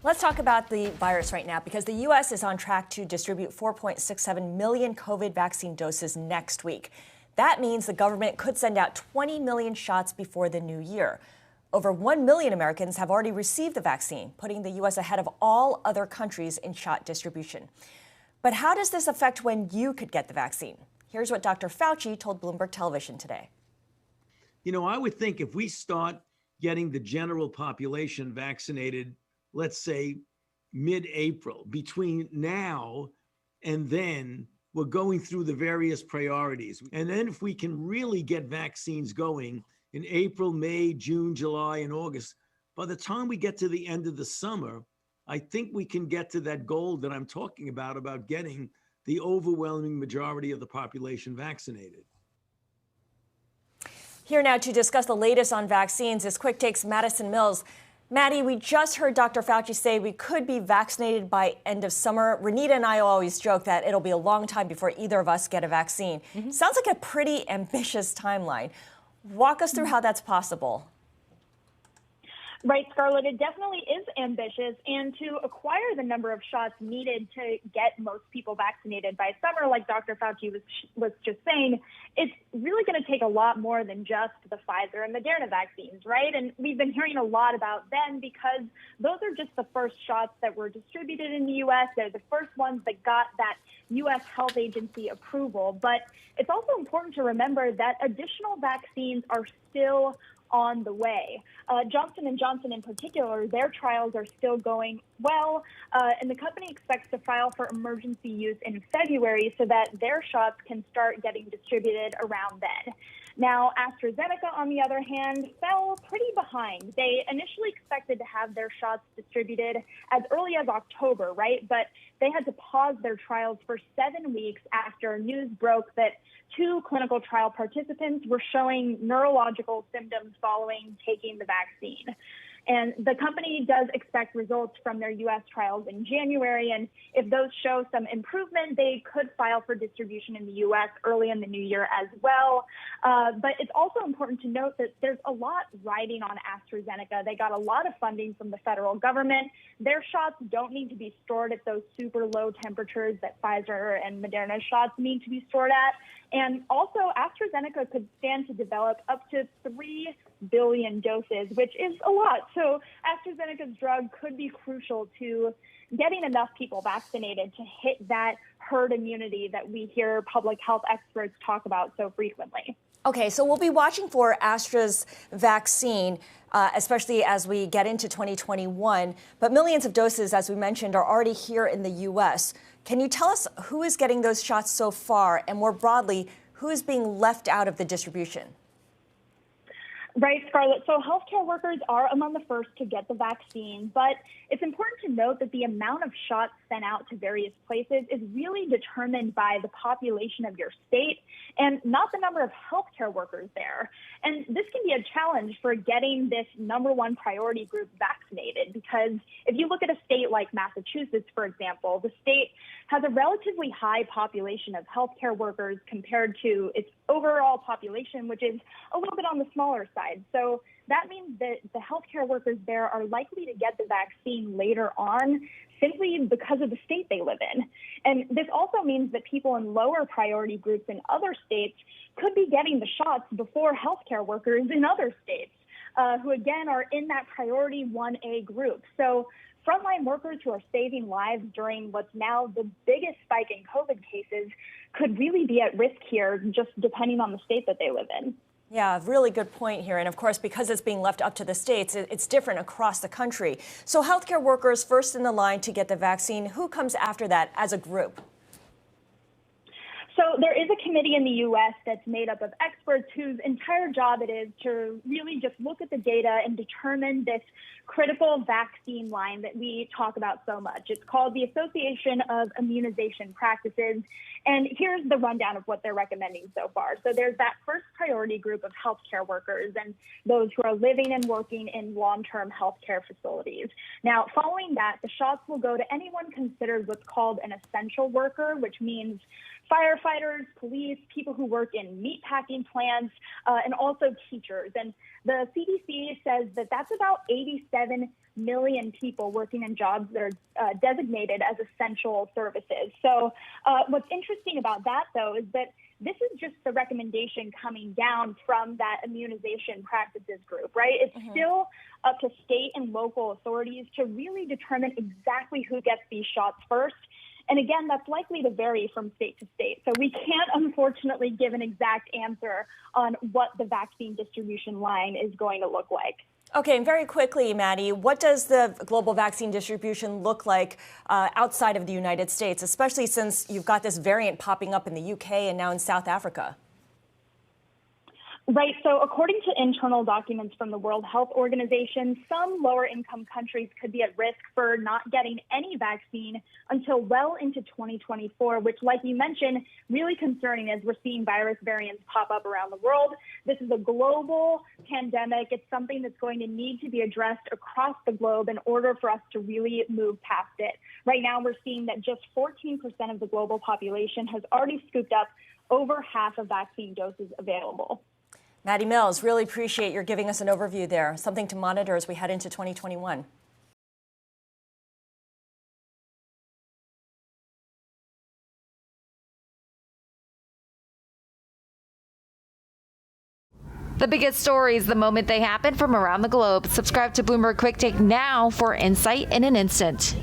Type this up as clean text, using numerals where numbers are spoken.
Let's talk about the virus right now because the U.S. is on track to distribute 4.67 million COVID vaccine doses next week. That means the government could send out 20 million shots before the new year. Over 1 million Americans have already received the vaccine, putting the U.S. ahead of all other countries in shot distribution. But how does this affect when you could get the vaccine? Here's what Dr. Fauci told Bloomberg Television today. You know, I would think if we start getting the general population vaccinated, let's say mid-April, between now and then, we're going through the various priorities. And then if we can really get vaccines going in April, May, June, July, and August, by the time we get to the end of the summer, I think we can get to that goal that I'm talking about getting the overwhelming majority of the population vaccinated. Here now to discuss the latest on vaccines is Quicktake's Madison Mills. Maddie, we just heard Dr. Fauci say we could be vaccinated by end of summer. Renita and I always joke that it'll be a long time before either of us get a vaccine. Sounds like a pretty ambitious timeline. Walk us through how that's possible. Right, Scarlett, it definitely is ambitious. And to acquire the number of shots needed to get most people vaccinated by summer, like Dr. Fauci was just saying, it's really going to take a lot more than just the Pfizer and Moderna vaccines, right? And we've been hearing a lot about them because those are just the first shots that were distributed in the U.S. They're the first ones that got that U.S. Health Agency approval. But it's also important to remember that additional vaccines are still on the way. Johnson & Johnson in particular, their trials are still going well, and the company expects to file for emergency use in February so that their shots can start getting distributed around then. Now, AstraZeneca, on the other hand, fell pretty behind. They initially expected to have their shots distributed as early as October, right? But they had to pause their trials for 7 weeks after news broke that 2 clinical trial participants were showing neurological symptoms following taking the vaccine. And the company does expect results from their U.S. trials in January. And if those show some improvement, they could file for distribution in the U.S. early in the new year as well. But it's also important to note that there's a lot riding on AstraZeneca. They got a lot of funding from the federal government. Their shots don't need to be stored at those super low temperatures that Pfizer and Moderna shots need to be stored at. And also, AstraZeneca could stand to develop up to 3 billion doses, which is a lot. So AstraZeneca's drug could be crucial to getting enough people vaccinated to hit that herd immunity that we hear public health experts talk about so frequently. Okay, so we'll be watching for Astra's vaccine, especially as we get into 2021. But millions of doses, as we mentioned, are already here in the U.S. Can you tell us who is getting those shots so far? And more broadly, who is being left out of the distribution? Right, Scarlett. So healthcare workers are among the first to get the vaccine, but it's important to note that the amount of shots sent out to various places is really determined by the population of your state and not the number of healthcare workers there. And this can be a challenge for getting this number one priority group vaccinated, because if you look at a state like Massachusetts, for example, the state has a relatively high population of healthcare workers compared to its overall population, which is a little bit on the smaller side. So that means that the healthcare workers there are likely to get the vaccine later on simply because of the state they live in. And this also means that people in lower priority groups in other states could be getting the shots before healthcare workers in other states, who again are in that priority 1A group. So frontline workers who are saving lives during what's now the biggest spike in COVID cases could really be at risk here, just depending on the state that they live in. Yeah, really good point here. And of course, because it's being left up to the states, it's different across the country. So healthcare workers first in the line to get the vaccine. Who comes after that as a group? So there is a committee in the U.S. that's made up of experts whose entire job it is to really just look at the data and determine this critical vaccine line that we talk about so much. It's called the Association of Immunization Practices. And here's the rundown of what they're recommending so far. So there's that first priority group of healthcare workers and those who are living and working in long-term healthcare facilities. Now, following that, the shots will go to anyone considered what's called an essential worker, which means firefighters, firefighters, police, people who work in meatpacking plants, and also teachers. And the CDC says that that's about 87 million people working in jobs that are designated as essential services. So what's interesting about that, though, is that this is just the recommendation coming down from that immunization practices group, right? It's still up to state and local authorities to really determine exactly who gets these shots first. And again, that's likely to vary from state to state. So we can't, unfortunately, give an exact answer on what the vaccine distribution line is going to look like. Okay, and very quickly, Maddie, what does the global vaccine distribution look like outside of the United States, especially since you've got this variant popping up in the UK and now in South Africa? Right. So according to internal documents from the World Health Organization, some lower income countries could be at risk for not getting any vaccine until well into 2024, which, like you mentioned, really concerning as we're seeing virus variants pop up around the world. This is a global pandemic. It's something that's going to need to be addressed across the globe in order for us to really move past it. Right now, we're seeing that just 14% of the global population has already scooped up over half of vaccine doses available. Maddie Mills, really appreciate your giving us an overview there. Something to monitor as we head into 2021. The biggest stories the moment they happen from around the globe. Subscribe to Bloomberg Quicktake now for insight in an instant.